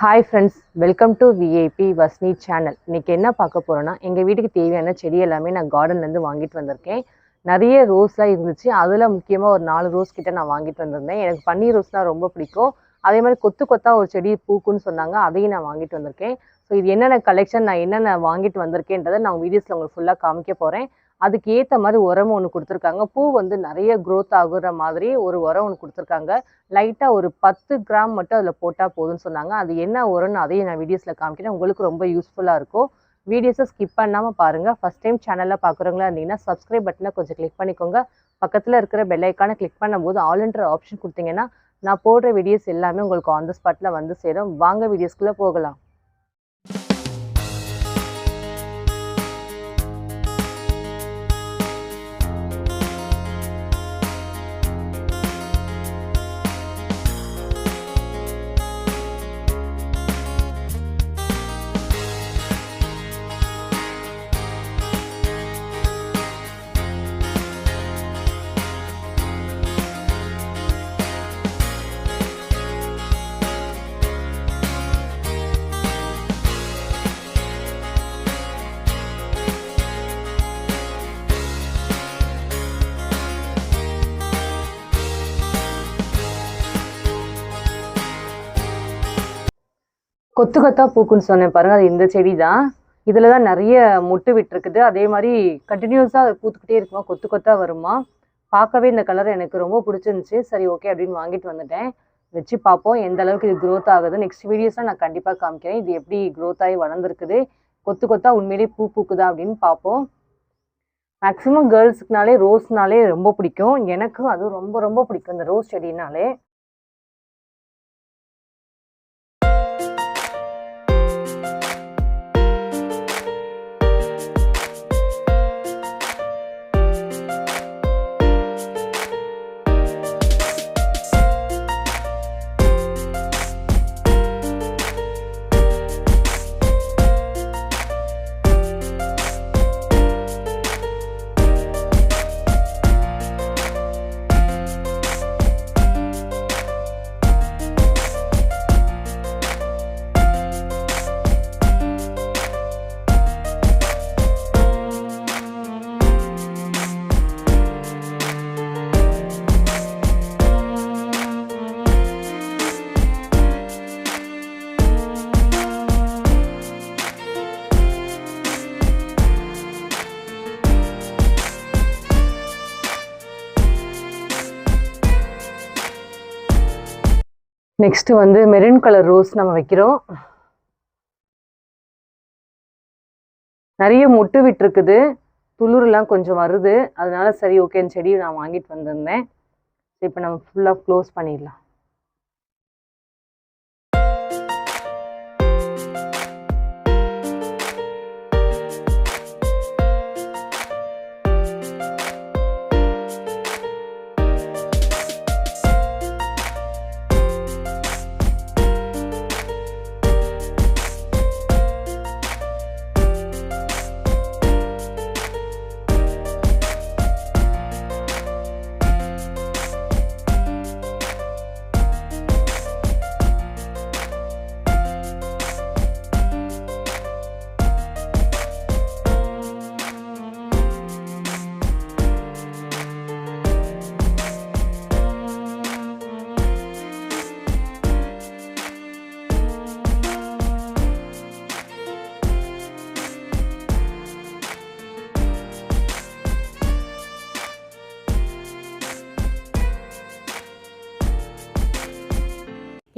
Hi friends, welcome to VIP வஸ்னி channel. இன்றைக்கி என்ன பார்க்க போகிறோன்னா, எங்கள் வீட்டுக்கு தேவையான செடி எல்லாமே நான் கார்டன்லேருந்து வாங்கிட்டு வந்திருக்கேன். நிறைய ரோஸ்லாம் இருந்துச்சு. அதில் முக்கியமாக ஒரு 4 ரோஸ் கிட்ட நான் வாங்கிட்டு வந்திருந்தேன். எனக்கு பன்னீர் ரோஸ்லாம் ரொம்ப பிடிக்கும். அதே மாதிரி கொத்து கொத்தா ஒரு செடி பூக்குன்னு சொன்னாங்க, அதையும் நான் வாங்கிட்டு வந்திருக்கேன். ஸோ இது என்னென்ன கலெக்ஷன், நான் என்னென்ன வாங்கிட்டு வந்திருக்கேன்றதை நான் வீடியோஸில் உங்களுக்கு ஃபுல்லாக காமிக்க போகிறேன். அதுக்கு ஏற்ற மாதிரி உரமும் ஒன்று கொடுத்துருக்காங்க. பூ வந்து நிறைய க்ரோத் ஆகுற மாதிரி ஒரு உரம் ஒன்று கொடுத்துருக்காங்க. லைட்டாக ஒரு 10 கிராம் மட்டும் அதில் போட்டால் போதும்னு சொன்னாங்க. அது என்ன உரம்னு அதையும் நான் வீடியோஸில் காமிக்கிறேன். உங்களுக்கு ரொம்ப யூஸ்ஃபுல்லாக இருக்கும். வீடியோஸை ஸ்கிப் பண்ணாமல் பாருங்கள். ஃபஸ்ட் டைம் சேனலில் பார்க்குறவங்களா இருந்தீங்கன்னா சப்ஸ்கிரைப் பட்டனை கொஞ்சம் கிளிக் பண்ணிக்கோங்க. பக்கத்தில் இருக்கிற பெல் ஐக்கானை கிளிக் பண்ணும்போது ஆல்ன்ற ஆப்ஷன் கொடுத்தீங்கன்னா நான் போடுற வீடியோஸ் எல்லாமே உங்களுக்கு ஆன் த ஸ்பாட்டில் வந்து சேரும். வாங்க வீடியோஸ்குள்ளே போகலாம். கொத்து கொத்தா பூக்குன்னு சொன்னேன் பாருங்கள், அது இந்த செடி தான். இதில் தான் நிறைய மொட்டு விட்டுருக்குது. அதே மாதிரி கண்டினியூஸாக பூத்துக்கிட்டே இருக்குமா, கொத்து கொத்தா வருமா. பார்க்கவே இந்த கலர் எனக்கு ரொம்ப பிடிச்சிருந்துச்சி. சரி, ஓகே அப்படின்னு வாங்கிட்டு வந்துட்டேன். வச்சு பார்ப்போம் எந்த அளவுக்கு இது க்ரோத் ஆகுது. நெக்ஸ்ட் வீடியோஸில் நான் கண்டிப்பாக காமிக்கிறேன் இது எப்படி க்ரோத் ஆகி வளர்ந்துருக்குது, கொத்து கொத்தா உண்மையிலேயே பூ பூக்குதா அப்படின்னு பார்ப்போம். மேக்ஸிமம் கேர்ள்ஸுக்குனாலே ரோஸ்னாலே ரொம்ப பிடிக்கும். எனக்கும் அது ரொம்ப ரொம்ப பிடிக்கும் இந்த ரோஸ் செடினாலே. நெக்ஸ்ட்டு வந்து மெரூன் கலர் ரோஸ் நம்ம வைக்கிறோம். நிறைய மொட்டு விட்டுருக்குது, துளிர்லாம் கொஞ்சம் வருது. அதனால சரி ஓகேன்னு செடி நான் வாங்கிட்டு வந்திருந்தேன். இப்போ நம்ம ஃபுல்லாக க்ளோஸ் பண்ணிடலாம்.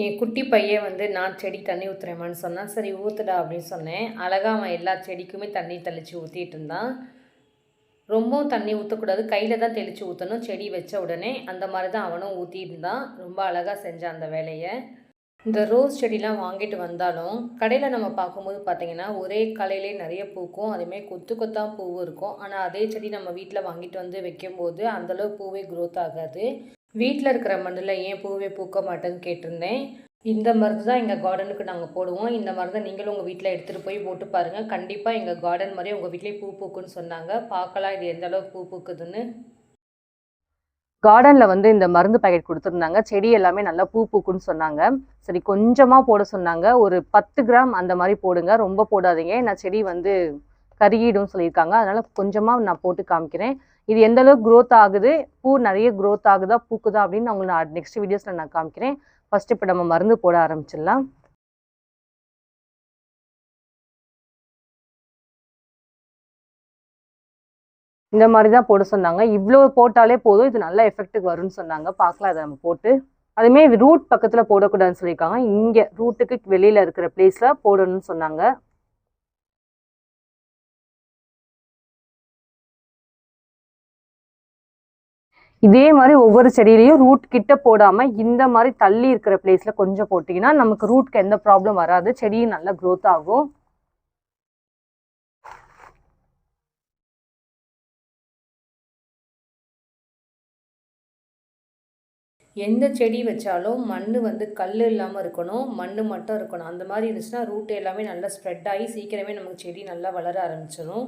என் குட்டி பையன் வந்து நான் செடி தண்ணி ஊற்றுறேம்மான்னு சொன்னான். சரி ஊற்றுடா அப்படின்னு சொன்னேன். அழகாக அவன் எல்லா செடிக்குமே தண்ணி தெளித்து ஊற்றிட்டு இருந்தான். ரொம்பவும் தண்ணி ஊற்றக்கூடாது, கையில் தான் தெளித்து ஊற்றணும் செடி வச்ச உடனே. அந்த மாதிரி தான் அவனும் ஊற்றிட்டு இருந்தான். ரொம்ப அழகாக செஞ்சான் அந்த வேலையை. இந்த ரோஸ் செடிலாம் வாங்கிட்டு வந்தாலும் கடையில் நம்ம பார்க்கும்போது பார்த்திங்கன்னா ஒரே கலையிலே நிறைய பூக்கும், அதேமாதிரி கொத்து கொத்தாக பூவும் இருக்கும். ஆனால் அதே செடி நம்ம வீட்டில் வாங்கிட்டு வந்து வைக்கும்போது அந்தளவு பூவே க்ரோத் ஆகாது. வீட்டில் இருக்கிற மண்ணில் ஏன் பூவே பூக்க மாட்டேன்னு கேட்டிருந்தேன். இந்த மருந்து தான் எங்கள் கார்டனுக்கு நாங்கள் போடுவோம். இந்த மருந்தை நீங்களும் உங்கள் வீட்டில் எடுத்துகிட்டு போய் போட்டு பாருங்கள். கண்டிப்பாக எங்கள் கார்டன் மாதிரி உங்கள் வீட்லேயே பூ பூக்குன்னு சொன்னாங்க. பார்க்கலாம் இது எந்த அளவுக்கு பூ பூக்குதுன்னு. கார்டன்ல வந்து இந்த மருந்து பாக்கெட் குடுத்துருந்தாங்க. செடி எல்லாமே நல்லா பூ பூக்கும்ன்னு சொன்னாங்க. சரி கொஞ்சமா போட சொன்னாங்க. ஒரு 10 கிராம் அந்த மாரி போடுங்க. ரொம்ப போடாதீங்க. ஏன்னா செடி வந்து கருகிடும்னு சொல்லியிருக்காங்க. அதனால கொஞ்சமா நான் போட்டு காமிக்கிறேன். இது எந்த அளவுக்கு குரோத் ஆகுது, பூ நெறைய குரோத் ஆகுதா, பூக்குதா அப்படின்னு நான் உங்களுக்கு நெக்ஸ்ட் வீடியோஸ்ல நான் காமிக்கிறேன். ஃபர்ஸ்ட் இப்ப நம்ம மருந்து போட ஆரம்பிச்சிடலாம். இந்த மாரி தான் போட சொன்னாங்க. இவ்ளோ போட்டாலே போதும். இது நல்ல எஃபெக்ட்டுக்கு வரும்ன்னு சொன்னாங்க. பார்க்கலாம் அத நம்ம போட்டு. அதுவுமே ரூட் பக்கத்துல போடக்கூடாதுன்னு சொல்லியிருக்காங்க. இங்க ரூட்டுக்கு வெளியில இருக்கிற பிளேஸ்ல போடணும்னு சொன்னாங்க. இதே மாரி ஒவ்வொரு செடியிலயும் ரூட் கிட்ட போடாம, இந்த மாரி தள்ளி இருக்கிற பிளேஸ்ல கொஞ்சம் போட்டீங்கன்னா, நமக்கு ரூட்க்கு எந்த ப்ராப்ளம் வராது. செடியும் நல்லா குரோத் ஆகும். எந்த செடி வச்சாலும் மண் வந்து கல் இல்லாமல் இருக்கணும், மண் மட்டும் இருக்கணும். அந்த மாதிரி இருந்துச்சுன்னா ரூட் எல்லாமே நல்லா ஸ்ப்ரெட் ஆகி சீக்கிரமே நமக்கு செடி நல்லா வளர ஆரம்பிச்சிடும்.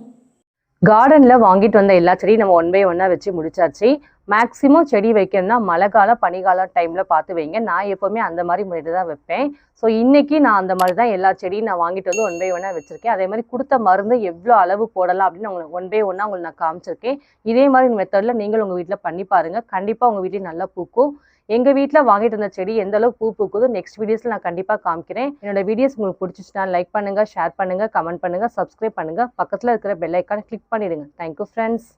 கார்டனில் வாங்கிட்டு வந்த எல்லா செடியும் நம்ம ஒன் பை ஒன்னாக வச்சு முடிச்சாச்சு. மேக்ஸிமம் செடி வைக்கணும்னா மழை காலம் பனிக்காலம் டைமில் பார்த்து வைங்க. நான் எப்போவுமே அந்த மாதிரி முறையில் தான் வைப்பேன். ஸோ இன்றைக்கி நான் அந்த மாதிரி தான் எல்லா செடியும் நான் வாங்கிட்டு வந்து ஒன் பை ஒன்னாக வச்சுருக்கேன். அதே மாதிரி கொடுத்த மருந்து எவ்வளோ அளவு போடலாம் அப்படின்னு உங்களுக்கு ஒன் பை ஒன்னாக உங்களுக்கு நான் காமிச்சிருக்கேன். இதே மாதிரி மெத்தடில் நீங்கள் உங்கள் வீட்டில் பண்ணி பாருங்கள். கண்டிப்பாக உங்கள் வீட்லேயும் நல்லா பூக்கும். எங்கள் வீட்டில் வாங்கிட்டு வந்த செடி எந்த அளவுக்கு பூ பூக்குதோ நெக்ஸ்ட் வீடியோஸில் நான் கண்டிப்பாக காமிக்கிறேன். என்னோட வீடியோஸ் உங்களுக்கு பிடிச்சிச்சுன்னா லைக் பண்ணுங்கள், ஷேர் பண்ணுங்கள், கமெண்ட் பண்ணுங்கள், சப்ஸ்கிரைப் பண்ணுங்கள். பக்கத்தில் இருக்கிற பெல் ஐக்கானை கிளிக் பண்ணிடுங்க. Thank you friends.